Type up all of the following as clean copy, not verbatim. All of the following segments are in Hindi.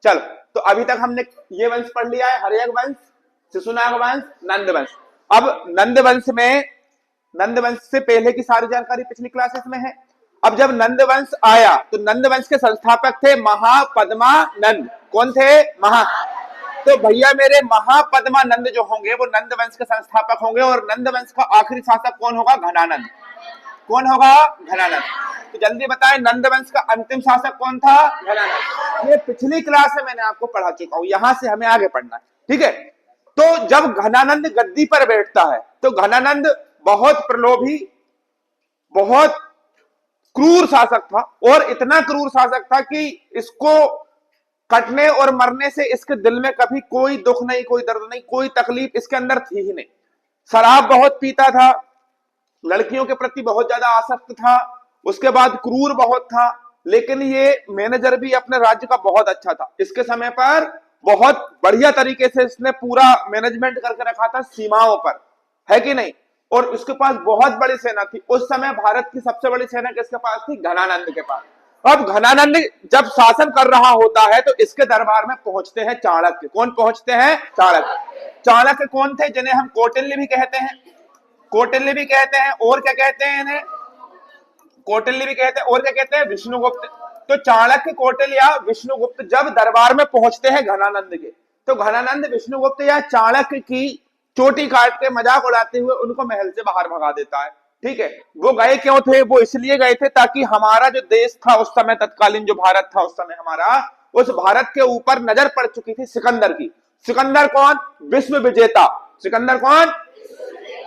चलो, तो अभी तक हमने ये वंश पढ़ लिया है, हर्यक वंश, शिशुनाग वंश, नंद वंश। अब नंद वंश से पहले की सारी जानकारी पिछली क्लासेस में है। अब जब नंद वंश आया तो नंद वंश के संस्थापक थे महापद्मानंद। कौन थे? तो भैया मेरे महापद्मानंद जो होंगे वो नंद वंश के संस्थापक होंगे, और नंद वंश का आखिरी शासक कौन होगा? घनानंद। कौन होगा? घनानंद। तो जल्दी बताएं, नंद वंश का अंतिम शासक कौन था? घनानंद। ये पिछली क्लास में मैंने आपको पढ़ा चुका हूं, यहां से हमें आगे पढ़ना है, ठीक है। तो जब घनानंद गद्दी पर बैठता है तो घनानंद बहुत प्रलोभी, बहुत क्रूर शासक था, और इतना क्रूर शासक था कि इसको कटने और मरने से इसके दिल में कभी कोई दुख नहीं, कोई दर्द नहीं, कोई तकलीफ इसके अंदर थी ही नहीं। शराब बहुत पीता था, लड़कियों के प्रति बहुत ज्यादा आसक्त था, उसके बाद क्रूर बहुत था, लेकिन ये मैनेजर भी अपने राज्य का बहुत अच्छा था। इसके समय पर बहुत बढ़िया तरीके से इसने पूरा मैनेजमेंट करके रखा था सीमाओं पर, है कि नहीं। और उसके पास बहुत बड़ी सेना थी। उस समय भारत की सबसे बड़ी सेना किसके पास थी? घनानंद के पास। अब घनानंद जब शासन कर रहा होता है तो इसके दरबार में पहुंचते हैं चाणक्य। कौन पहुंचते हैं? चाणक्य। चाणक्य कौन थे? जिन्हें हम कौटिल्य भी कहते हैं, कौटिल्य भी कहते हैं, और क्या कहते हैं इन्हें? कौटिल्य भी कहते हैं, और क्या कहते हैं? विष्णुगुप्त। तो चाणक्य, कौटिल्य या विष्णुगुप्त जब दरबार में पहुंचते हैं घनानंद के, तो घनानंद विष्णुगुप्त या चाणक्य की चोटी काट के मजाक उड़ाते हुए उनको महल से बाहर भगा देता है, ठीक है। वो गए क्यों थे? वो इसलिए गए थे ताकि हमारा जो देश था उस समय, तत्कालीन जो भारत था उस समय हमारा, उस भारत के ऊपर नजर पड़ चुकी थी सिकंदर की। सिकंदर कौन? विश्व विजेता। सिकंदर कौन?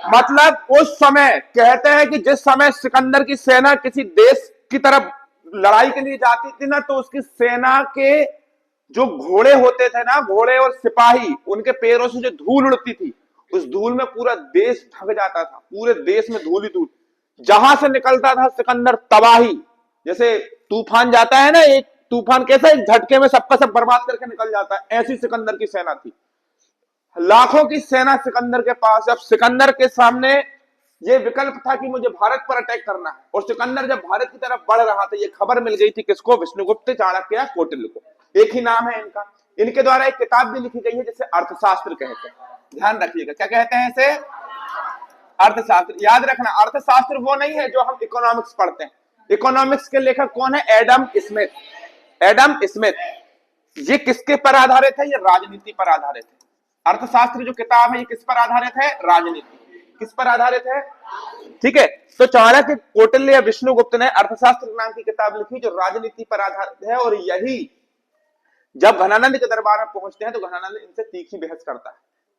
मतलब उस समय कहते हैं कि जिस समय सिकंदर की सेना किसी देश की तरफ लड़ाई के लिए जाती थी ना, तो उसकी सेना के जो घोड़े होते थे ना, घोड़े और सिपाही, उनके पैरों से जो धूल उड़ती थी, उस धूल में पूरा देश ढक जाता था। पूरे देश में धूल ही धूल, जहां से निकलता था सिकंदर तबाही। जैसे तूफान जाता है ना, एक तूफान कैसा एक झटके में सबका सब बर्बाद करके निकल जाता है, ऐसी सिकंदर की सेना थी। लाखों की सेना सिकंदर के पास। अब सिकंदर के सामने ये विकल्प था कि मुझे भारत पर अटैक करना है, और सिकंदर जब भारत की तरफ बढ़ रहा था, ये खबर मिल गई थी किसको? विष्णुगुप्त, चाणक्य या कौटिल्य को। एक ही नाम है इनका। इनके द्वारा एक किताब भी लिखी गई है जिसे अर्थशास्त्र कहते हैं। ध्यान रखिएगा, क्या कहते हैं इसे? अर्थशास्त्र। याद रखना, अर्थशास्त्र वो नहीं है जो हम इकोनॉमिक्स पढ़ते हैं। इकोनॉमिक्स के लेखक कौन है? Adam Smith. Adam Smith. ये किसके पर आधारित है? ये राजनीति पर आधारित है। अर्थशास्त्र जो किताब है ये किस पर आधारित है? राजनीति। किस पर आधारित है? ठीक है। तो चाणक्य, कौटिल्य या विष्णुगुप्त ने अर्थशास्त्र नाम की किताब लिखी जो राजनीति पर आधारित है, और यही जब घनानंद के दरबार में पहुंचते हैं तो घनानंद इनसे तीखी बहस करता है,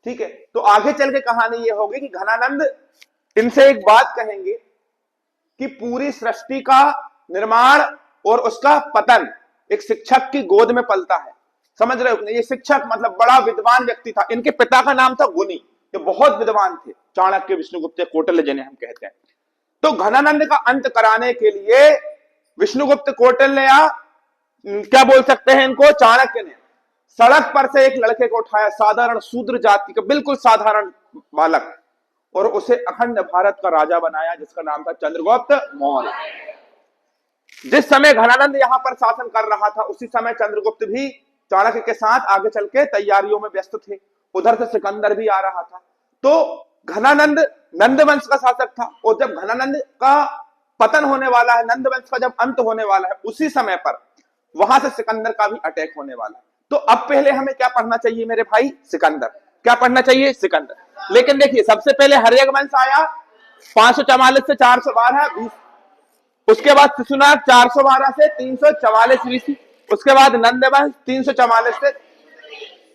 ठीक है। तो आगे चल के कहानी ये होगी कि घनानंद इनसे एक बात कहेंगे कि पूरी सृष्टि का निर्माण और उसका पतन एक शिक्षक की गोद में पलता है। समझ रहे हो? ये शिक्षक मतलब बड़ा विद्वान व्यक्ति था। इनके पिता का नाम था गुनी, ये बहुत विद्वान थे। चाणक्य, विष्णुगुप्त, कौटिल्य जिन्हें हम कहते हैं। तो घनानंद का अंत कराने के लिए विष्णुगुप्त, कौटिल्य या क्या बोल सकते हैं इनको, चाणक्य ने सड़क पर से एक लड़के को उठाया, साधारण शूद्र जाति का बिल्कुल साधारण बालक, और उसे अखंड भारत का राजा बनाया, जिसका नाम था चंद्रगुप्त मौर्य। जिस समय घनानंद यहां पर शासन कर रहा था उसी समय चंद्रगुप्त भी चाणक्य के साथ आगे चल के तैयारियों में व्यस्त थे। उधर से सिकंदर भी आ रहा था। तो घनानंद नंद वंश का शासक था, और जब घनानंद का पतन होने वाला है, नंद वंश का जब अंत होने वाला है, उसी समय पर वहां से सिकंदर का भी अटैक होने वाला है। तो अब पहले हमें क्या पढ़ना चाहिए मेरे भाई? सिकंदर। क्या पढ़ना चाहिए? सिकंदर। लेकिन देखिए, सबसे पहले हर्यक वंश आया 544 से 412 20। उसके बाद शिशुनाग 412 से 344 ईस्वी। उसके बाद नंद वंश 344 से,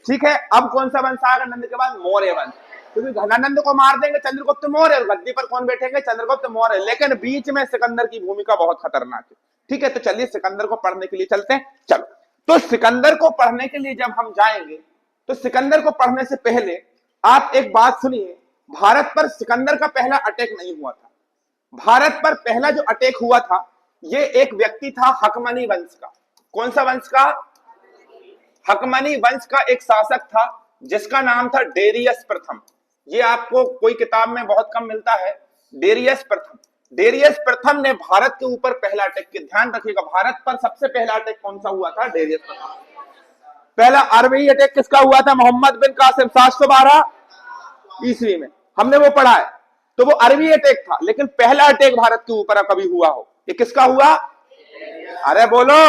ठीक है। अब कौन सा वंश आएगा नंद के बाद? मौर्य वंश। क्योंकि घनानंद को मार देंगे चंद्रगुप्त मौर्य, गद्दी पर कौन बैठेंगे? चंद्रगुप्त मौर्य। लेकिन बीच में सिकंदर की भूमिका बहुत खतरनाक है, ठीक है। तो चलिए सिकंदर को पढ़ने के लिए चलते हैं। चलो, तो सिकंदर को पढ़ने के लिए जब हम जाएंगे तो सिकंदर को पढ़ने से पहले आप एक बात सुनिए। भारत पर सिकंदर का पहला अटैक नहीं हुआ था। भारत पर पहला जो अटैक हुआ था ये एक व्यक्ति था हकमनी वंश का। कौन सा वंश का? हकमनी वंश का एक शासक था जिसका नाम था डेरियस प्रथम। ये आपको कोई किताब में बहुत कम मिलता है, डेरियस प्रथम। डेरियस प्रथम ने भारत के ऊपर पहला अटैक किया। ध्यान रखिएगा, भारत पर सबसे पहला अटैक कौन सा हुआ था? डेरियस प्रथम। पहला अरबी अटैक किसका हुआ था? मोहम्मद बिन कासिम 712 ईस्वी में, हमने वो पढ़ा है। तो वो अरबी अटैक था, लेकिन पहला अटैक भारत के ऊपर कभी हुआ हो, ये किसका हुआ? अरे बोलो।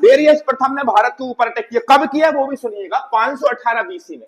डेरियस प्रथम ने भारत के ऊपर अटैक किया। कब किया वो भी सुनिएगा, 518 बीसी में,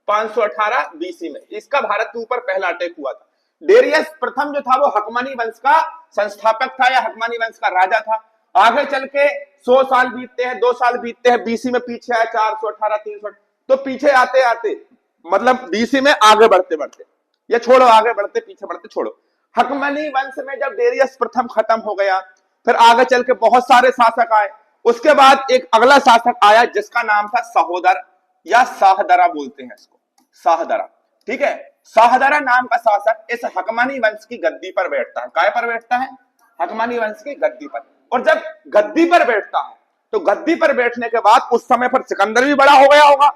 518 बीसी में इसका भारत के ऊपर पहला अटैक हुआ था। डेरियस प्रथम जो था वो हकमनी वंश का संस्थापक था या हकमनी वंश का राजा था। आगे चल के 100 साल बीतते हैं, 2 साल बीतते हैं, बीसी में पीछे आया 418, 300, तो पीछे आते आते मतलब बीसी में आगे बढ़ते बढ़ते, या छोड़ो आगे बढ़ते पीछे बढ़ते छोड़ो, हकमनी वंश में जब डेरियस प्रथम खत्म हो गया, फिर आगे चल के बहुत सारे शासक आए। उसके बाद एक अगला शासक आया जिसका नाम था सहोदर या शाहदरा बोलते हैं इसको, शाहदरा। ठीक है, शाहदरा नाम का शासक इस हकमनी वंश की गद्दी पर बैठता है। काय पर बैठता है? हकमनी वंश की गद्दी पर। और जब गद्दी पर बैठता है तो गद्दी पर बैठने के बाद उस समय पर सिकंदर भी बड़ा हो गया होगा,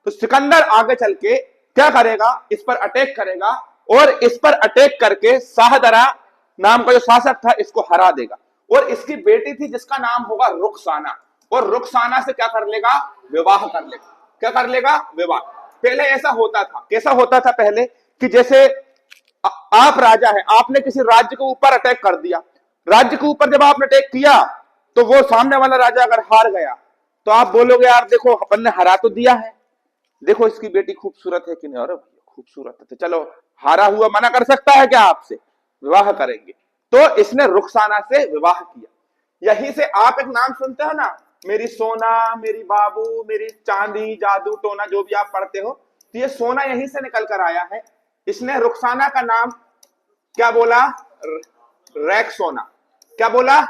तो सिकंदर आगे चल के क्या करेगा? इस पर अटैक करेगा और इस पर अटैक करके शाहदरा नाम का जो शासक था इसको हरा देगा। और इसकी बेटी थी जिसका नाम होगा रुखसाना, और रुखसाना से क्या कर लेगा? विवाह कर लेगा। क्या कर लेगा? विवाह। पहले ऐसा होता था, कैसा होता था पहले कि जैसे आप राजा है, आपने किसी राज्य के ऊपर अटैक कर दिया, राज्य के ऊपर जब आपने अटैक किया तो वो सामने वाला राजा अगर हार गया तो आप बोलोगे यार देखो अपन ने हरा तो दिया है, देखो इसकी बेटी खूबसूरत है कि नहीं, और खूबसूरत है तो चलो हारा हुआ मना कर सकता है क्या आपसे? विवाह करेंगे। तो इसने रुखसाना से विवाह किया। यहीं से आप एक नाम सुनते हो ना, मेरी सोना, मेरी बाबू, मेरी चांदी, जादू टोना, जो भी आप पढ़ते हो, तो ये सोना यहीं से निकल कर आया है। इसने रुखसाना का नाम क्या बोला? रैक्सोना। क्या बोला?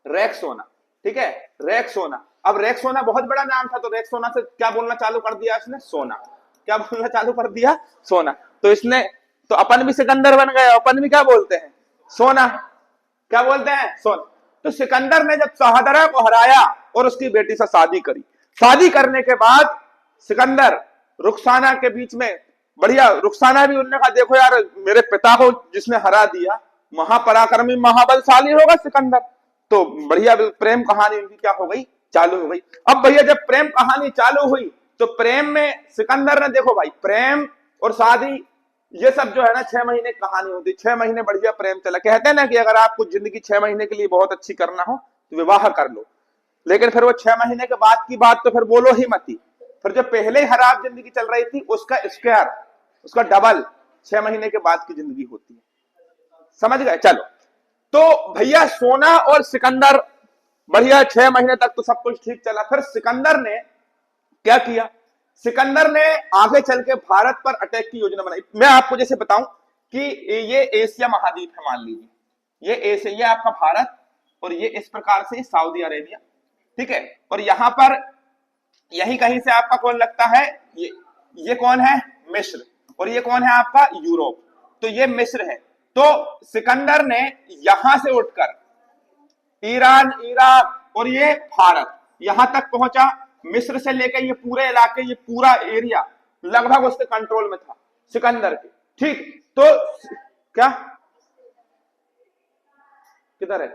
रैक्सोना। ठीक है, रैक्सोना। अब रैक्सोना बहुत बड़ा नाम था, तो रैक्सोना से क्या बोलना चालू कर दिया इसने? सोना। क्या बोलना चालू कर दिया? सोना। तो इसने, तो अपन भी सिकंदर बन गए, अपन भी क्या बोलते हैं? सोना। क्या बोलते हैं? सोना। तो सिकंदर ने जब शाहदरा को हराया और उसकी बेटी से शादी करी, शादी करने के बाद सिकंदर रुखसाना के बीच में बढ़िया, रुखसाना भी उन्होंने कहा देखो यार मेरे पिता को जिसने हरा दिया, महापराक्रमी महाबलशाली होगा सिकंदर, तो बढ़िया प्रेम कहानी उनकी क्या हो गई? चालू हो गई। अब भैया जब प्रेम कहानी चालू हुई तो प्रेम में सिकंदर ने, देखो भाई प्रेम और शादी ये सब जो है ना 6 महीने कहानी होती, 6 महीने बढ़िया प्रेम चला। कहते हैं ना कि अगर आपको जिंदगी 6 महीने के लिए बहुत अच्छी करना हो तो विवाह कर लो, लेकिन फिर वो 6 महीने के बाद की बात तो फिर बोलो ही मत ही। फिर जो पहले खराब जिंदगी चल रही थी उसका स्क्वायर, उसका डबल 6 महीने के बाद की जिंदगी होती है। समझ गए? चलो, तो भैया सोना और सिकंदर बढ़िया 6 महीने तक तो सब कुछ ठीक चला। फिर सिकंदर ने क्या किया? सिकंदर ने आगे चल के भारत पर अटैक की योजना बनाई। मैं आपको जैसे बताऊं कि ये एशिया महाद्वीप है, मान लीजिए ये एशिया, ये आपका भारत, और ये इस प्रकार से सऊदी अरेबिया। ठीक है, और यहां पर यही कहीं से आपका कौन लगता है? ये कौन है? मिस्र। और ये कौन है आपका? यूरोप। तो ये मिस्र है। तो सिकंदर ने यहां से उठकर ईरान, इराक और ये भारत यहां तक पहुंचा। मिस्र से लेकर ये पूरे इलाके, ये पूरा एरिया लगभग उसके कंट्रोल में था सिकंदर के। ठीक, तो क्या किधर है?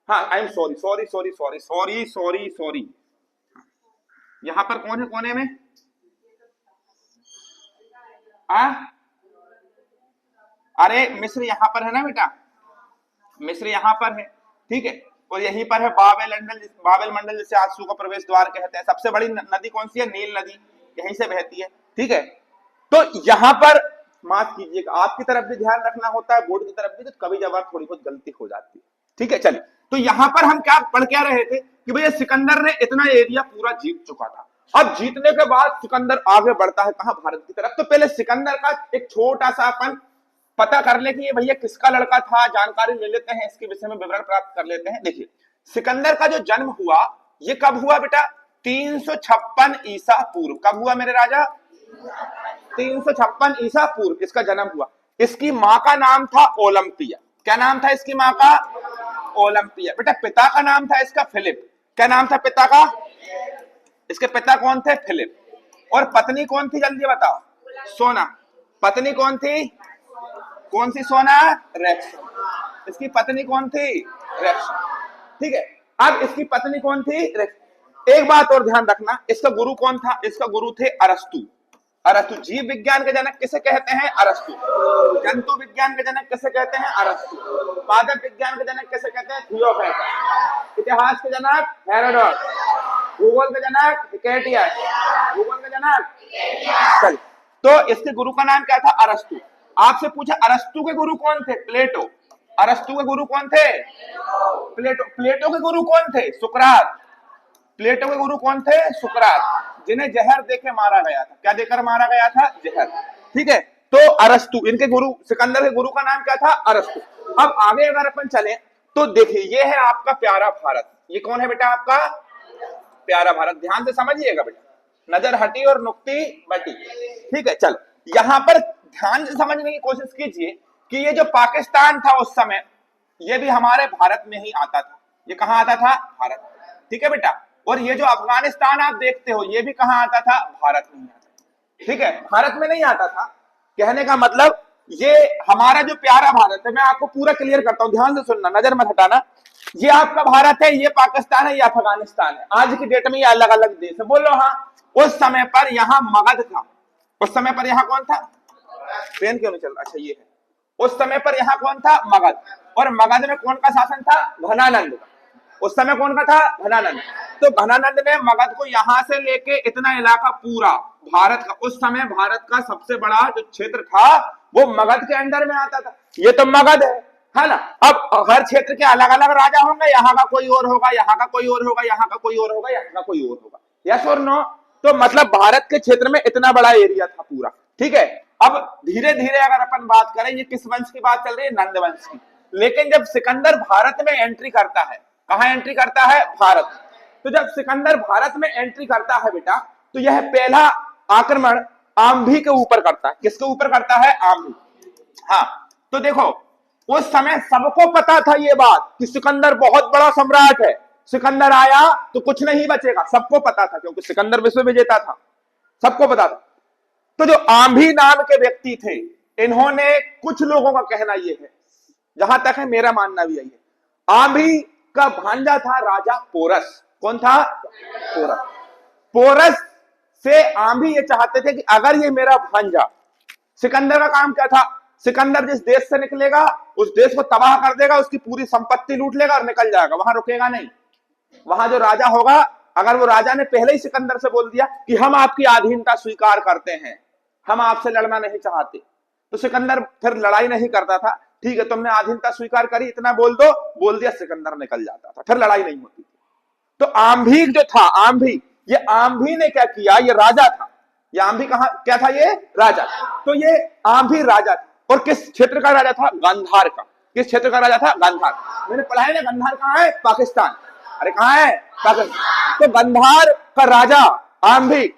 हाँ, I am sorry sorry sorry sorry sorry sorry sorry, यहां पर कौन है कोने में? अरे मिस्र यहां पर है ना बेटा, मिस्र यहां पर है। ठीक है, और यहीं पर है बाबेल मंडल, बाबेल मंडल जिसे आंसू का प्रवेश द्वार कहते हैं। सबसे बड़ी नदी कौन सी है? नील नदी, यहीं से बहती है। ठीक है, तो यहां पर माफ कीजिएगा, आपकी तरफ भी ध्यान रखना होता है, बोर्ड की तरफ भी, तो कभी जब थोड़ी बहुत गलती हो जाती है। ठीक है, चलिए, तो यहां पर हम क्या पढ़ क्या रहे थे कि भैया सिकंदर ने इतना एरिया पूरा जीत चुका था। अब जीतने के बाद सिकंदर आगे बढ़ता है कहां? भारत की तरफ। तो पहले सिकंदर का एक छोटा सा अपन पता कर ले कि ये भैया किसका लड़का था, जानकारी ले लेते हैं, इसके विषय में विवरण प्राप्त कर लेते हैं। देखिए, सिकंदर का जो जन्म हुआ ये कब हुआ बेटा? 356 ईसा पूर्व। कब हुआ मेरे राजा? 356 ईसा पूर्व इसका जन्म हुआ। इसकी मां का नाम था ओलंपिया। क्या नाम था इसकी मां का? ओलंपिया। बेटा पिता का नाम था इसका फिलिप। क्या नाम था पिता का? इसके पिता कौन थे? फिलिप। और पत्नी कौन थी? जल्दी बताओ। सोना। पत्नी कौन थी? कौन सी सोना? रेक्स। इसकी पत्नी कौन थी? रेक्स। ठीक है, अब इसकी पत्नी कौन थी? रेक्स। एक बात और ध्यान रखना, इसका गुरु कौन था? इसका गुरु थे अरस्तु। अरस्तु। जीव विज्ञान के जनक किसे कहते हैं? अरस्तु। जंतु विज्ञान के जनक किसे कहते हैं? अरस्तु। पादप विज्ञान के जनक किसे कहते हैं? थियोफ्रास्टस। इतिहास के जनक हेरोडोटस। भूगोल के जनक हिकेटियस। भूगोल के जनक चल। तो इसके गुरु का नाम क्या था? अरस्तु। आपसे पूछा अरस्तु के गुरु कौन थे? प्लेटो। अरस्तु के गुरु कौन थे? प्लेटो। प्लेटो के गुरु कौन थे? सुकरात। प्लेटो के गुरु कौन थे? सुकरात, जिन्हें जहर देके मारा गया था। क्या देकर मारा गया था? जहर। ठीक है, तो अरस्तु, इनके गुरु, सिकंदर के गुरु का नाम क्या था? अरस्तु। अब आगे अगर अपन चले तो देखिए, ये है आपका प्यारा भारत। ये कौन है बेटा? आपका प्यारा भारत। ध्यान से समझिएगा बेटा, नजर हटी और नुक्ती बटी। ठीक है, चलो यहां पर ध्यान से समझने की कोशिश कीजिए कि ये जो पाकिस्तान था उस समय, ये भी हमारे भारत में ही आता था। ये कहां आता था? भारत। ठीक है बेटा, और ये जो अफगानिस्तान आप देखते हो, ये भी कहां आता था? भारत में आता था। ठीक है, भारत में नहीं आता था। कहने का मतलब ये हमारा जो प्यारा भारत है, मैं आपको पूरा क्लियर करता हूं, ध्यान से सुनना, नजर मत हटाना। ये आपका भारत है, ये पाकिस्तान है, ये अफगानिस्तान है। आज की डेट में ये अलग अलग देश है। बोलो हाँ। उस समय पर यहाँ मगध था। उस समय पर यहाँ कौन था? ट्रेन क्यों नहीं चल रहा? अच्छा ये है। उस समय पर यहाँ कौन था? मगध। और मगध में कौन का शासन था? घनानंद का। उस समय कौन का था? घनानंद। तो घनानंद ने मगध को यहां से लेके इतना इलाका पूरा भारत का, उस समय भारत का सबसे बड़ा जो क्षेत्र था वो मगध के अंदर में आता था। ये तो मगध है ना। अब हर क्षेत्र के अलग अलग राजा होंगे, यहाँ का कोई और होगा, यहाँ का कोई और होगा, यहाँ का कोई और होगा, यहाँ का कोई और होगा। यस और नो? तो मतलब भारत के क्षेत्र में इतना बड़ा एरिया था पूरा। ठीक है, अब धीरे धीरे अगर अपन बात करें, ये किस वंश की बात चल रही है? नंद वंश की। लेकिन जब सिकंदर भारत में एंट्री करता है, कहां एंट्री करता है? भारत। तो जब सिकंदर भारत में एंट्री करता है बेटा, तो यह पहला आक्रमण आंभी के ऊपर करता है। किसके ऊपर करता है? आंभी। हाँ, तो देखो उस समय सबको पता था ये बात कि सिकंदर बहुत बड़ा सम्राट है। सिकंदर आया तो कुछ नहीं बचेगा, सबको पता था, क्योंकि सिकंदर विश्व विजेता था, सबको पता था। तो जो आंभी नाम के व्यक्ति थे, इन्होंने, कुछ लोगों का कहना यह है, जहां तक है मेरा मानना भी यही है, आंभी का भांजा था राजा पोरस। कौन था? पोरस। पोरस से आंभी ये चाहते थे कि अगर ये मेरा भांजा, सिकंदर का काम क्या था? सिकंदर जिस देश से निकलेगा उस देश को तबाह कर देगा, उसकी पूरी संपत्ति लूट लेगा और निकल जाएगा, वहां रुकेगा नहीं। वहां जो राजा होगा, अगर वो राजा ने पहले ही सिकंदर से बोल दिया कि हम आपकी अधीनता स्वीकार करते हैं, हम आपसे लड़ना नहीं चाहते, तो सिकंदर फिर लड़ाई नहीं करता था। ठीक है, तुमने अधीनता स्वीकार करी, इतना बोल दो, बोल दिया, सिकंदर निकल जाता था, फिर लड़ाई नहीं होती थी। तो आंभी जो था, आंभी, ये आंभी ने क्या किया? ये राजा था। ये आंभी कहां क्या था? ये राजा। तो ये आंभी राजा था, और किस क्षेत्र का राजा था? गांधार का। किस क्षेत्र का राजा था? गांधार। मैंने पढ़ा है ना, गांधार कहां है? पाकिस्तान। अरे कहां है? पाकिस्तान। तो गांधार का राजा आंभी,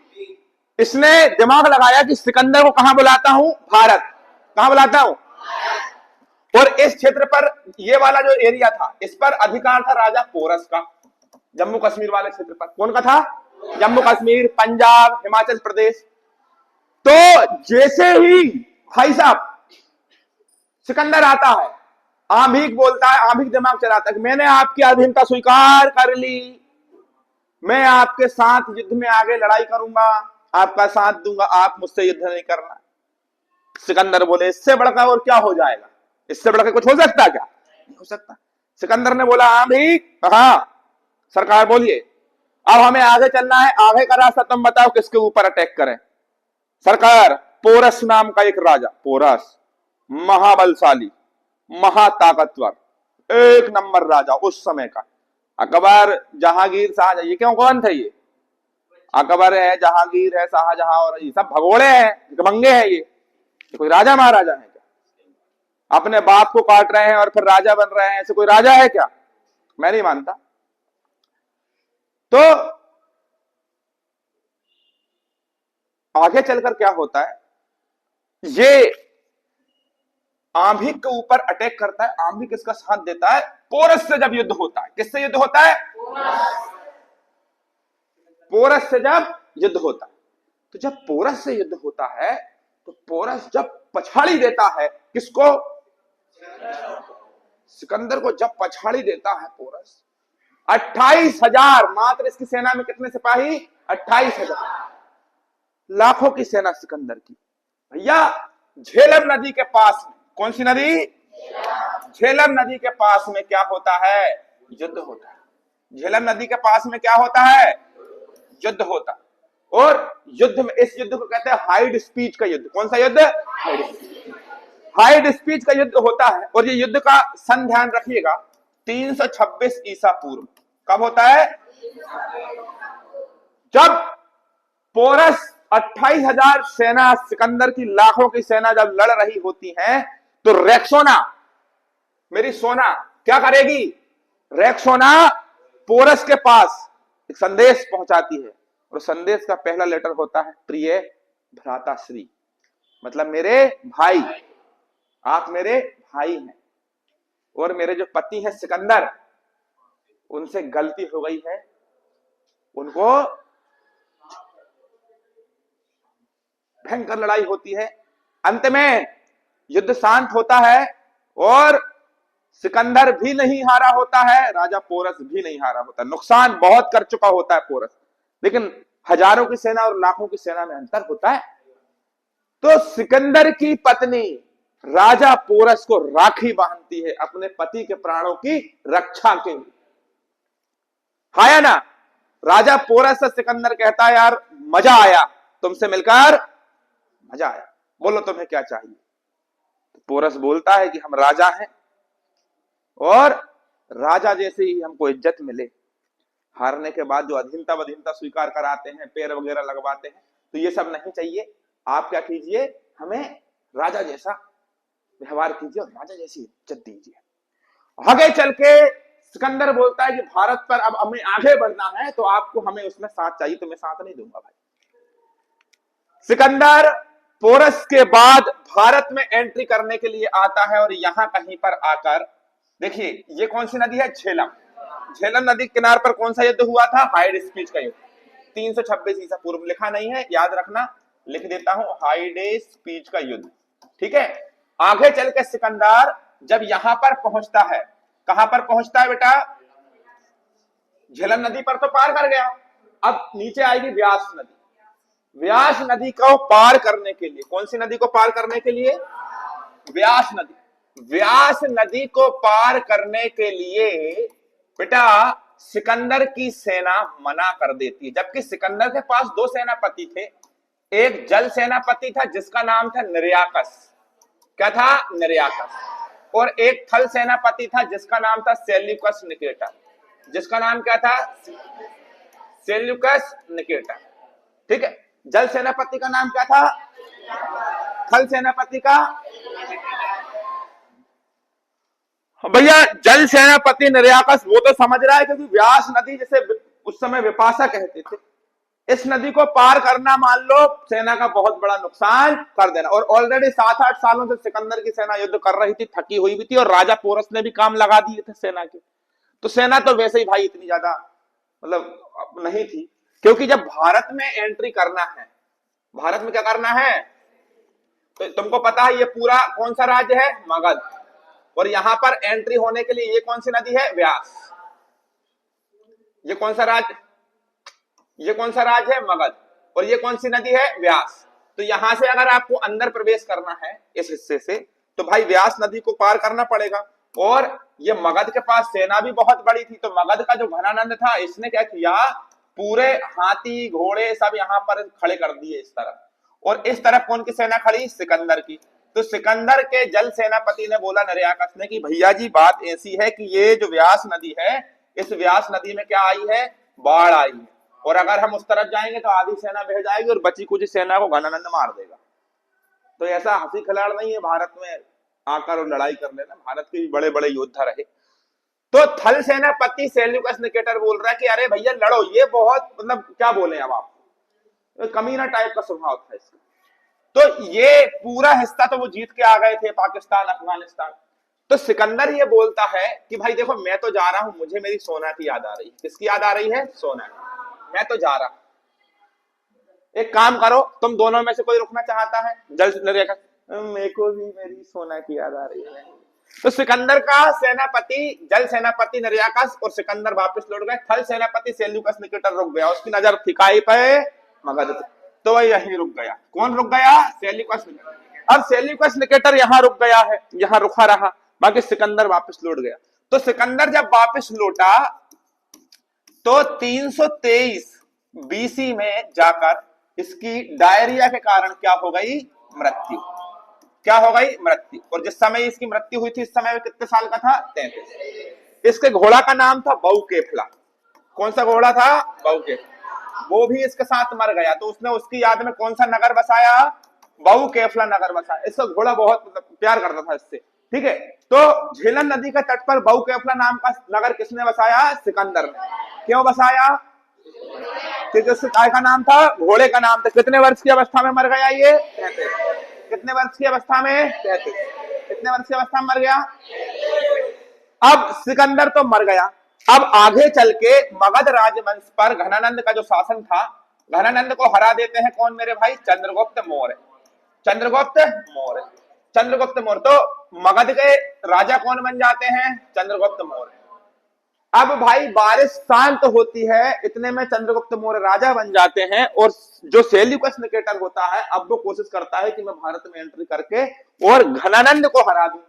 इसने दिमाग लगाया कि सिकंदर को कहां बुलाता हूं? भारत। कहां बुलाता हूं? और इस क्षेत्र पर, ये वाला जो एरिया था, इस पर अधिकार था राजा पोरस का। जम्मू कश्मीर वाले क्षेत्र पर कौन का था? जम्मू कश्मीर, पंजाब, हिमाचल प्रदेश। तो जैसे ही भाई साहब सिकंदर आता है, आंभिक बोलता है, आंभिक दिमाग चलाता है कि मैंने आपकी अधीनता स्वीकार कर ली, मैं आपके साथ युद्ध में आगे लड़ाई करूंगा, आपका साथ दूंगा, आप मुझसे युद्ध नहीं करना। सिकंदर बोले इससे बढ़कर और क्या हो जाएगा? इससे बढ़कर कुछ हो सकता क्या? नहीं हो सकता। सिकंदर ने बोला आंभिक, हाँ सरकार बोलिए, अब हमें आगे चलना है, आगे का रास्ता तुम बताओ, किसके ऊपर अटैक करें? सरकार, पोरस नाम का एक राजा, पोरस महाबलशाली, महाताकतवर, एक नंबर राजा उस समय का। अकबर, जहांगीर, शाहजहां, ये क्यों, कौन थे ये? अकबर है, जहांगीर है, शाहजहां, और ये सब भगोड़े हैं, गमंगे हैं। ये कोई राजा महाराजा है क्या? अपने बाप को काट रहे हैं और फिर राजा बन रहे हैं, ऐसे कोई राजा है क्या? मैं नहीं मानता। तो आगे चलकर क्या होता है, ये आंभिक के ऊपर अटैक करता है। आंभिक इसका साथ देता है। पोरस से जब युद्ध होता है, किससे युद्ध होता है? पोरस से जब युद्ध होता है, तो जब पोरस से युद्ध होता है, तो पोरस जब पछाड़ी देता है, किसको? सिकंदर को जब पछाड़ी देता है पोरस, 28,000। मात्र इसकी सेना में कितने सिपाही? 28,000। लाखों की सेना सिकंदर की। भैया झेलम नदी के पास में, कौन सी नदी? झेलम नदी के पास में क्या होता है? युद्ध होता है। झेलम नदी के पास में क्या होता है? युद्ध होता है। और युद्ध में, इस युद्ध को कहते हैं हाइड स्पीच का युद्ध। कौन सा युद्ध? हाइड स्पीच का युद्ध होता है। और ये युद्ध का सन ध्यान रखिएगा, 326 ईसा पूर्व। कब होता है? जब पोरस 28,000 सेना, सिकंदर की लाखों की सेना जब लड़ रही होती है, तो रेक्सोना, मेरी सोना, क्या करेगी? रेक्सोना पोरस के पास एक संदेश पहुंचाती है। और संदेश का पहला लेटर होता है प्रिय भ्राताश्री, मतलब मेरे भाई, आप मेरे भाई हैं। और मेरे जो पति हैं सिकंदर, उनसे गलती हो गई है, उनको भयंकर लड़ाई होती है। अंत में युद्ध शांत होता है और सिकंदर भी नहीं हारा होता है, राजा पोरस भी नहीं हारा होता। नुकसान बहुत कर चुका होता है पोरस, लेकिन हजारों की सेना और लाखों की सेना में अंतर होता है। तो सिकंदर की पत्नी राजा पोरस को राखी बांधती है अपने पति के प्राणों की रक्षा के लिए। हाया ना? राजा पोरस से सिकंदर कहता है, यार मजा आया तुमसे मिलकर, मजा आया, बोलो तुम्हें क्या चाहिए? तो पोरस बोलता है कि हम राजा हैं और राजा जैसे ही हमको इज्जत मिले। हारने के बाद जो अधीनता वधीनता स्वीकार कराते हैं, पैर वगैरह लगवाते हैं, तो ये सब नहीं चाहिए। आप क्या कीजिए, हमें राजा जैसा व्यवहार कीजिए और राजा जैसी इज्जत दीजिए। आगे चल के सिकंदर बोलता है कि भारत पर अब हमें आगे बढ़ना है, तो आपको हमें उसमें साथ चाहिए, तो मैं साथ नहीं दूंगा भाई। सिकंदर पोरस के बाद भारत में एंट्री करने के लिए आता है और यहां कहीं पर आकर, देखिए ये कौन सी नदी है? झेलम। झेलम नदी के किनार पर कौन सा युद्ध हुआ था? हाइड स्पीच का युद्ध। 326 ईसा पूर्व। लिखा नहीं है, याद रखना, लिख देता हूं, हाइड स्पीच का युद्ध। ठीक है। आगे चल के सिकंदर जब यहां पर पहुंचता है, कहां पर पहुंचता है बेटा? झेलम नदी पर तो पार कर गया, अब नीचे आएगी व्यास नदी। व्यास नदी को पार करने के लिए, कौन सी नदी को पार करने के लिए? व्यास नदी। व्यास नदी को पार करने के लिए बेटा सिकंदर की सेना मना कर देती है, जबकि सिकंदर के पास दो सेनापति थे। एक जल सेनापति था जिसका नाम था निर्याकस। क्या था? निर्याकस। और एक थल सेनापति था जिसका नाम था सेल्यूकस निकेटर। जिसका नाम क्या था? Seleucus Nicator. ठीक है। जल सेनापति का नाम क्या था? थल सेनापति का? भैया जल सेनापति निर्याकस वो तो समझ रहा है, क्योंकि व्यास नदी जिसे उस समय विपाशा कहते थे, इस नदी को पार करना मान लो सेना का बहुत बड़ा नुकसान कर देना। और ऑलरेडी 7-8 सालों से सिकंदर की सेना युद्ध कर रही थी, थकी हुई भी थी, और राजा पोरस ने भी काम लगा दिए थे सेना के। तो सेना तो वैसे ही भाई इतनी ज्यादा मतलब नहीं थी, क्योंकि जब भारत में एंट्री करना है, भारत में क्या करना है, तो तुमको पता है ये पूरा कौन सा राज्य है? मगध। और यहां पर एंट्री होने के लिए ये कौन सी नदी है? व्यास। ये कौन सा राज्य? ये कौन सा राज्य है? मगध। और ये कौन सी नदी है? व्यास। तो यहां से अगर आपको अंदर प्रवेश करना है इस हिस्से से, तो भाई व्यास नदी को पार करना पड़ेगा। और ये मगध के पास सेना भी बहुत बड़ी थी, तो मगध का जो घनानंद था, इसने क्या किया, पूरे हाथी घोड़े सब यहां पर खड़े कर दिए इस तरफ। और इस तरफ कौन की सेना खड़ी? सिकंदर की। तो सिकंदर के जल सेनापति ने बोला निर्याकस ने कि भैया जी बात ऐसी है कि ये जो व्यास नदी है, इस व्यास नदी में क्या आई है? बाढ़ आई है, और अगर हम उस तरफ जाएंगे तो आधी सेना बह जाएगी और बची कुछ सेना को घनानंद मार देगा। तो ऐसा हंसी खिलाड़ नहीं है भारत में आकर और लड़ाई कर लेना, भारत के भी बड़े बड़े योद्धा रहे। तो थल सेनापति सेल्यूकस निकेटर बोल रहा है कि अरे भैया लड़ो, ये बहुत मतलब क्या बोले अब आप, कमीना टाइप का स्वभाव था इसका। तो ये पूरा हिस्सा तो वो जीत के आ गए थे, पाकिस्तान अफगानिस्तान। तो सिकंदर ये बोलता है कि भाई देखो मैं तो जा रहा हूं, मुझे मेरी सोना की याद आ रही है। किसकी याद आ रही है? सोना की। मैं तो जा रहा हूं, एक काम करो, तुम दोनों में से कोई रुकना चाहता है? जल निर्याकस, मेरे को भी मेरी सोना की याद आ रही है। तो सिकंदर का सेनापति, जल सेनापति निर्याकस और सिकंदर वापस लौट गए। थल सेनापति सेल्यूकस निकेटर रुक गया, उसकी नजर थी काई पे, मगध पे, तो वह यहीं रुक गया। कौन रुक गया? Seleucus Nicator. अब सेल्यूकस निकेटर यहां रुक गया है, यहां रुका रहा, बाकी सिकंदर वापस लौट गया। तो सिकंदर जब वापस लौटा तो 323 बीसी में जाकर इसकी डायरिया के कारण क्या हो गई? मृत्यु। क्या हो गई? मृत्यु। और जिस समय इसकी मृत्यु हुई थी, इस समय में कितने साल का था? 33। इसके घोड़ा का नाम था बहुकेफला। कौन सा घोड़ा था? बहुकेफला। वो भी इसके साथ मर गया, तो उसने उसकी याद में कौन सा नगर बसाया? बहुकेफला नगर बसाया। इसका घोड़ा बहुत प्यार करता था इससे, ठीक है। तो झेलम नदी के तट पर बहुकेफला नाम का नगर किसने बसाया? सिकंदर ने। क्यों बसाया? क्योंकि उसके काय का नाम था? घोड़े का नाम था। कितने वर्ष की अवस्था में मर गया ये? 33। कितने वर्ष की अवस्था में? 33। कितने वर्ष की अवस्था में मर गया? अब सिकंदर तो मर गया। अब आगे चल के मगध राजवंश पर घनानंद का जो शासन था, घनानंद को हरा देते हैं कौन मेरे भाई? चंद्रगुप्त मौर्य। चंद्रगुप्त मौर्य। चंद्रगुप्त मौर्य। तो मगध के राजा कौन बन जाते हैं? चंद्रगुप्त मौर्य। अब भाई बारिश शांत होती है, इतने में चंद्रगुप्त मौर्य राजा बन जाते हैं। और जो सेल्यूकस निकेटर होता है, अब वो कोशिश करता है कि मैं भारत में एंट्री करके और घनानंद को हरा दूं।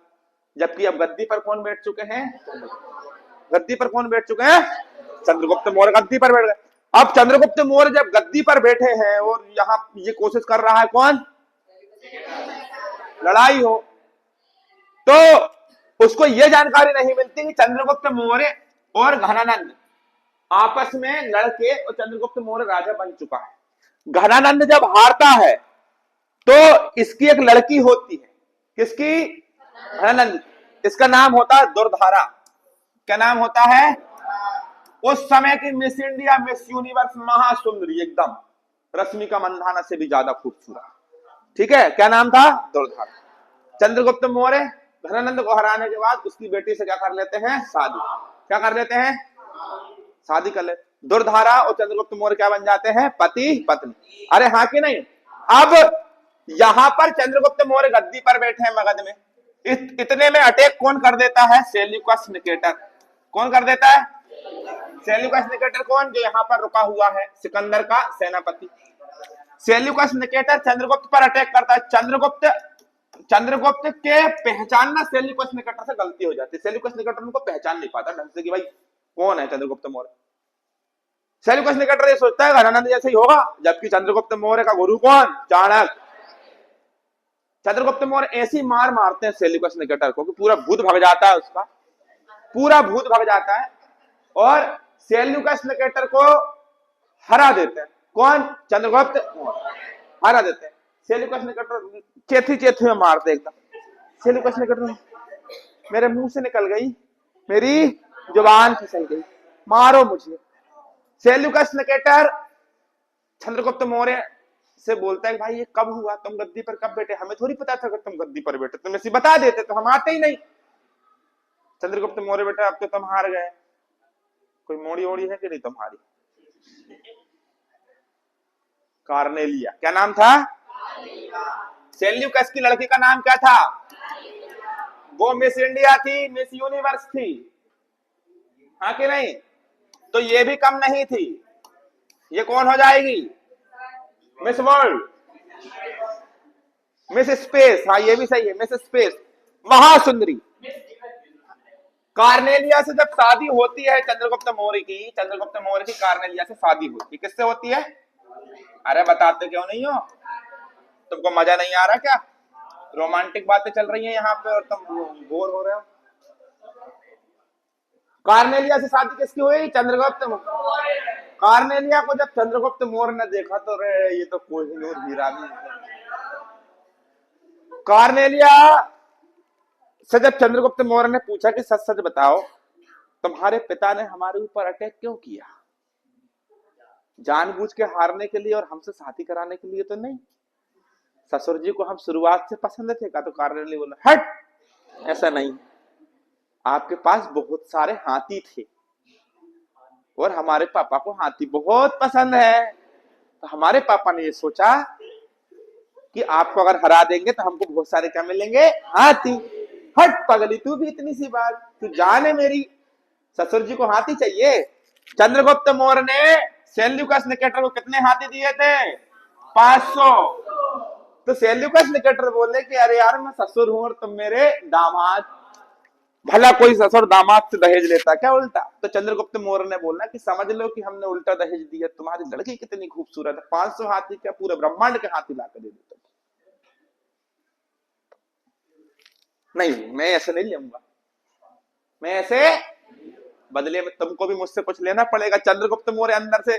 जबकि अब गद्दी पर कौन बैठ चुके हैं? गद्दी पर कौन बैठ चुके हैं? चंद्रगुप्त मौर्य गद्दी पर बैठ गए। अब चंद्रगुप्त मौर्य जब गद्दी पर बैठे हैं और यहां ये कोशिश कर रहा है कौन? लड़ाई हो, तो उसको ये जानकारी नहीं मिलती कि चंद्रगुप्त मौर्य और घनानंद आपस में लड़के और चंद्रगुप्त मौर्य राजा बन चुका है। घनानंद जब हारता है तो इसकी एक लड़की होती है। किसकी? घनानंद। इसका नाम होता है दुर्धारा। क्या नाम होता है? उस समय की miss India, miss universe, Mahasundari, एकदम रश्मिका मंदाना से भी ज्यादा खूबसूरत, ठीक है। क्या नाम था? दुर्धारा। चंद्रगुप्त मौर्य घनानंद को हराने के बाद उसकी बेटी से क्या कर लेते हैं? शादी। क्या कर लेते हैं? शादी कर लेते। दुर्धारा और चंद्रगुप्त मौर्य क्या बन जाते हैं? पति पत्नी। अरे हाँ कि नहीं? अब यहां पर चंद्रगुप्त मौर्य गद्दी पर बैठे हैं मगध में। इतने में अटैक कौन कर देता है? Seleucus Nicator. कौन कर देता है? Seleucus Nicator. कौन? जो यहां पर रुका हुआ है, सिकंदर का सेनापति। सेल्यूकस निकेटर चंद्रगुप्त पर अटैक करता है। चंद्रगुप्त के पहचानना सेल्यूकस निकेटर से गलती हो जाती है। सेल्यूकस निकेटर उनको पहचान नहीं पाता ढंग से कि भाई कौन है चंद्रगुप्त मौर्य। सेल्यूकस निकेटर ये सोचता है घनानंद जैसे ही होगा, जबकि चंद्रगुप्त मौर्य का गुरु कौन? चाणक्य। चंद्रगुप्त मौर्य ऐसी मार मारते हैं सेल्यूकस निकेटर को कि पूरा भूत भाग जाता है, उसका पूरा भूत भाग जाता है और सेल्यूकस निकेटर को हरा देते हैं। कौन? चंद्रगुप्त मौर्य हरा देते हैं। सेल्यूकस निकेटर चेथी चेथी में मारते एकदम। सेल्यूकस निकेटर मेरे मुंह से निकल गई, मेरी जुबान फिसल गई, मारो मुझे। सेल्यूकस निकेटर चंद्रगुप्त मौर्य से बोलता है भाई ये कब हुआ? तुम गद्दी पर कब बैठे? हमें थोड़ी पता था कि तुम गद्दी पर बैठे, तुम ऐसे बता देते तो हम आते ही नहीं। चंद्रगुप्त मौर्य बेटा अब तो तुम हार गए, कोई मोड़ी ओड़ी है कि नहीं तुम्हारी? कार्नेलिया। क्या नाम था? सेल्यूकस की लड़की का नाम क्या था? वो मिस इंडिया थी, मिस यूनिवर्स थी, हाँ कि नहीं? तो ये भी कम नहीं थी, ये कौन हो जाएगी? Miss world, miss space. हाँ ये भी सही है, मिस स्पेस, महासुंदरी। कार्नेलिया से जब शादी होती है चंद्रगुप्त मौर्य की, चंद्रगुप्त मौर्य की कार्नेलिया से शादी होती है। किससे होती है? अरे बताते क्यों नहीं हो? तुमको मजा नहीं आ रहा क्या? रोमांटिक बातें चल रही हैं यहाँ पे और तुम बोर हो रहे हो। कार्नेलिया से शादी किसकी हुई? चंद्रगुप्त मौर्य। कार्नेलिया को जब चंद्रगुप्त मौर्य ने देखा तो रे ये तो कोहिनूर हीरा भी। कार्नेलिया से जब चंद्रगुप्त मौर्य ने पूछा कि सच सच बताओ तुम्हारे पिता ने हमारे ऊपर अटैक क्यों किया? जानबूझ के हारने के लिए और हमसे शादी कराने के लिए तो नहीं। ससुर जी को हम शुरुआत से पसंद थे का? तो कार्नेलिया बोला हट, ऐसा नहीं, आपके पास बहुत सारे हाथी थे और हमारे पापा को हाथी बहुत पसंद है, तो हमारे पापा ने ये सोचा कि आपको अगर हरा देंगे तो हमको बहुत सारे क्या मिलेंगे? हाथी। हट पगली, तू भी इतनी सी बात, तू जाने मेरी ससुर जी को हाथी चाहिए। चंद्रगुप्त मौर्य ने सेल्यूकस निकेटर को कितने हाथी दिए थे? 500। तो सेल्यूकस निकेटर बोले कि अरे यार मैं ससुर हूं और तुम मेरे दामाद, भला कोई ससुर दामाद से दहेज लेता क्या उल्टा? तो चंद्रगुप्त मौर्य ने बोला कि समझ लो कि हमने उल्टा दहेज दिया, तुम्हारी लड़की कितनी खूबसूरत है, 500 हाथी क्या पूरे ब्रह्मांड के हाथी लाकर दे देते। नहीं, मैं ऐसे नहीं लूंगा, मैं ऐसे, बदले में तुमको भी मुझसे कुछ लेना पड़ेगा। चंद्रगुप्त मौर्य अंदर से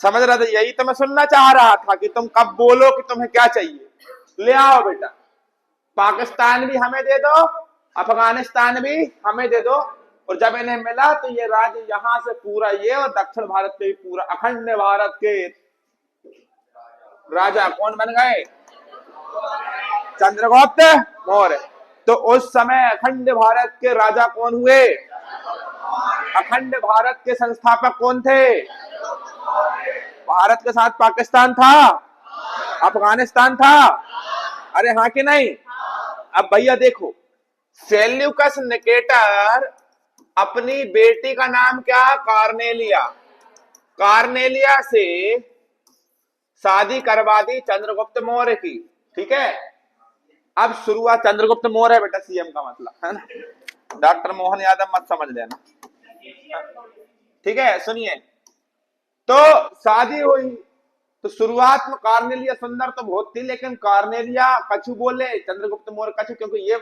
समझ रहा था, यही तो मैं सुनना चाह रहा था कि तुम कब बोलो कि तुम्हें क्या चाहिए। ले आओ बेटा, पाकिस्तान भी हमें दे दो, अफगानिस्तान भी हमें दे दो। और जब इन्हें मिला तो ये राज्य यहां से पूरा ये और दक्षिण भारत के भी पूरा अखंड भारत के राजा कौन बन गए? चंद्रगुप्त मौर्य। तो उस समय अखंड भारत के राजा कौन हुए? अखंड भारत के संस्थापक कौन थे? भारत के साथ पाकिस्तान था, अफगानिस्तान था, अरे हाँ कि नहीं? अब भैया देखो, सेल्यूकस निकेटर अपनी बेटी का नाम क्या? कार्नेलिया। कार्नेलिया से शादी करवा दी चंद्रगुप्त मौर्य की, ठीक है। अब शुरुआत, चंद्रगुप्त मौर्य है बेटा सीएम का मतलब, है ना, डॉक्टर मोहन यादव मत समझ लेना, ठीक है। सुनिए, तो शादी हुई, तो शुरुआत में कार्नेलिया सुंदर तो बहुत थी, लेकिन कार्नेलिया कछु बोले चंद्रगुप्त मौर्य कछु, क्योंकि ये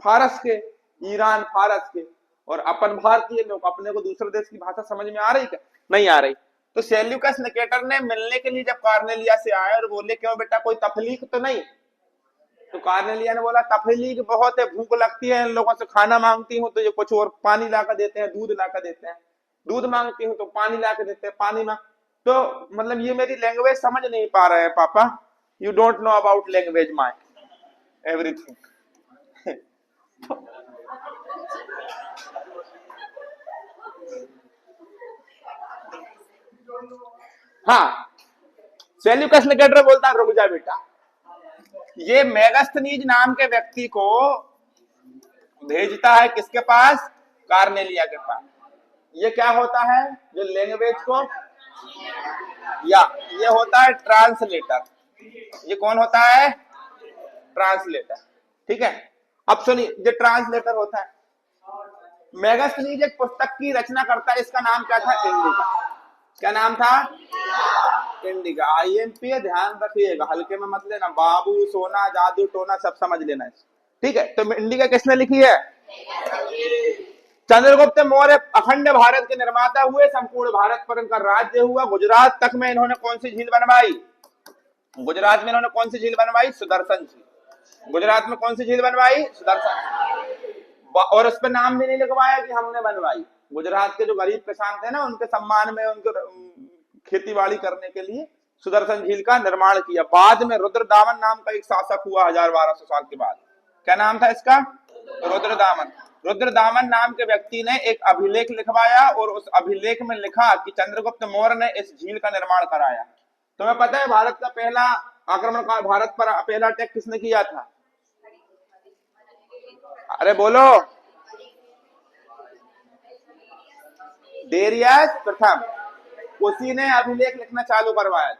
फारस के, ईरान फारस के, और अपन भारतीय लोग, अपने को दूसरे देश की भाषा समझ में आ रही क्या? नहीं आ रही। तो सेल्यूकस निकेटर ने मिलने के लिए जब कार्नेलिया से आए और बोले क्यों बेटा कोई तकलीफ तो नहीं? तो कार्नेलिया ने बोला तकलीफ बहुत है, भूख लगती है, इन लोगों से खाना मांगती हूँ तो ये कुछ और पानी लाकर देते हैं, दूध लाकर देते हैं, दूध मांगती हूँ तो पानी लाकर देते हैं, पानी मांग, तो मतलब ये मेरी लैंग्वेज समझ नहीं पा रहे हैं पापा, you don't know about language my everything. हाँ, सेल्यूकस निकेटर बोलता रुक जा बेटा, ये मेगास्थनीज नाम के व्यक्ति को भेजता है किसके पास? कार्नेलिया के पास। ये क्या होता है? जो लैंग्वेज को, या ये होता है ट्रांसलेटर। ये कौन होता है? ट्रांसलेटर, ठीक है। अब सुनिए, जो ट्रांसलेटर होता है, मेगास्थनीज एक पुस्तक की रचना करता है, इसका नाम क्या था? इंडिका। क्या नाम था? इंडिका। आईएमपी है, ध्यान रखिएगा, हल्के में मत लेना, बाबू सोना जादू टोना सब समझ लेना, ठीक है। तो इंडिका किसने लिखी है? चंद्रगुप्त मौर्य अखंड भारत के निर्माता हुए, संपूर्ण भारत पर इनका राज्य हुआ। गुजरात तक में इन्होंने कौन सी झील बनवाई? गुजरात में इन्होंने कौन सी झील बनवाई? सुदर्शन झील। गुजरात में कौन सी झील बनवाई? सुदर्शन। और उस पर नाम भी नहीं लिखवाया कि हमने बनवाई। गुजरात के जो गरीब किसान थे ना, उनके सम्मान में, उनको खेती बाड़ी करने के लिए सुदर्शन झील का निर्माण किया। बाद में रुद्रदामन नाम का एक शासक हुआ 1200 साल के बाद। क्या नाम था इसका? रुद्रदामन। रुद्रदामन नाम के व्यक्ति ने एक अभिलेख लिखवाया और उस अभिलेख में लिखा कि चंद्रगुप्त मौर्य ने इस झील का निर्माण कराया। तुम्हें पता है भारत का पहला आक्रमण, भारत पर पहला अटैक किसने किया था? अरे बोलो। डेरियस प्रथम, उसी ने अभिलेख लिखना चालू करवाया।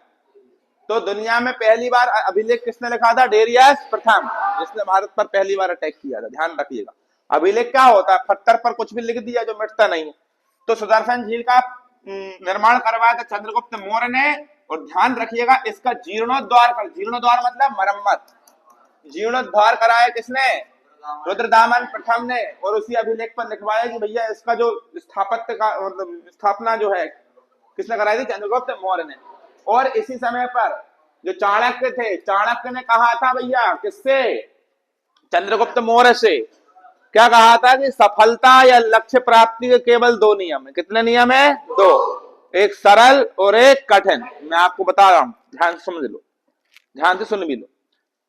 तो दुनिया में पहली बार अभिलेख किसने लिखा था? डेरियस प्रथम, जिसने भारत पर पहली बार अटैक किया था। ध्यान रखिएगा, अभिलेख क्या होता है? पत्थर पर कुछ भी लिख दिया जो मिटता नहीं। तो सुदर्शन झील का निर्माण करवाया था चंद्रगुप्त मौर्य ने। और ध्यान रखिएगा, इसका जीर्णोद्धार कर, जीर्णोद्धार मतलब मरम्मत, जीर्णोद्धार कराया किसने? रुद्रदामन प्रथम ने। और उसी अभिलेख पर लिखवाया कि भैया इसका जो स्थापत्य का मतलब स्थापना जो है किसने कराई थी? चंद्रगुप्त मौर्य ने। और इसी समय पर जो चाणक्य थे, चाणक्य ने कहा था भैया किससे? चंद्रगुप्त मौर्य से। क्या कहा था कि सफलता या लक्ष्य प्राप्ति के केवल दो नियम है। कितने नियम है? दो, एक सरल और एक कठिन। मैं आपको बता रहा हूं, ध्यान से समझ लो, ध्यान से सुन भी लो।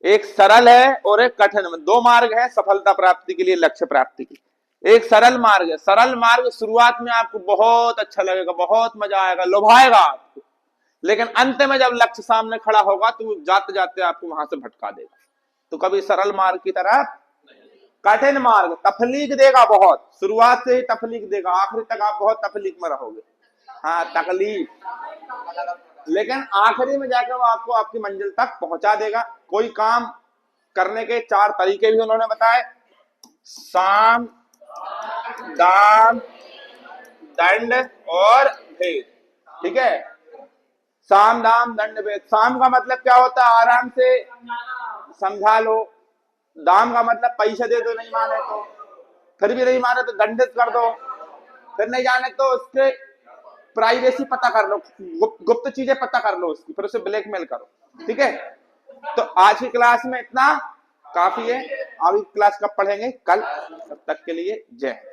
एक सरल है और एक कठिन, में दो मार्ग है सफलता प्राप्ति के लिए, लक्ष्य प्राप्ति की। एक सरल मार्ग है। सरल मार्ग शुरुआत में आपको बहुत अच्छा लगेगा, बहुत मजा आएगा, लुभाएगा आपको, लेकिन अंत में जब लक्ष्य सामने खड़ा होगा तो जाते जाते आपको वहां से भटका देगा। तो कभी सरल मार्ग की तरफ कठिन मार्ग, तफलीक देगा बहुत, शुरुआत से ही तफलीक देगा, आखिरी तक आप बहुत तफलीक में रहोगे। हाँ, तकलीफ, लेकिन आखिरी में जाकर वो आपको आपकी मंजिल तक पहुंचा देगा। कोई काम करने के 4 तरीके भी उन्होंने बताए, साम, दाम, दंड और भेद। ठीक है, साम दाम दंड भेद। साम का मतलब क्या होता है? आराम से समझा लो। दाम का मतलब पैसे दे दो, नहीं माने तो, फिर भी नहीं माने तो दंडित कर दो, फिर नहीं जाने तो उसके प्राइवेसी पता कर लो, गुप्त चीजें पता कर लो उसकी, फिर उसे ब्लैकमेल करो। ठीक है, तो आज की क्लास में इतना काफी है। अभी क्लास कब पढ़ेंगे? कल। तब तक के लिए जय हिंद।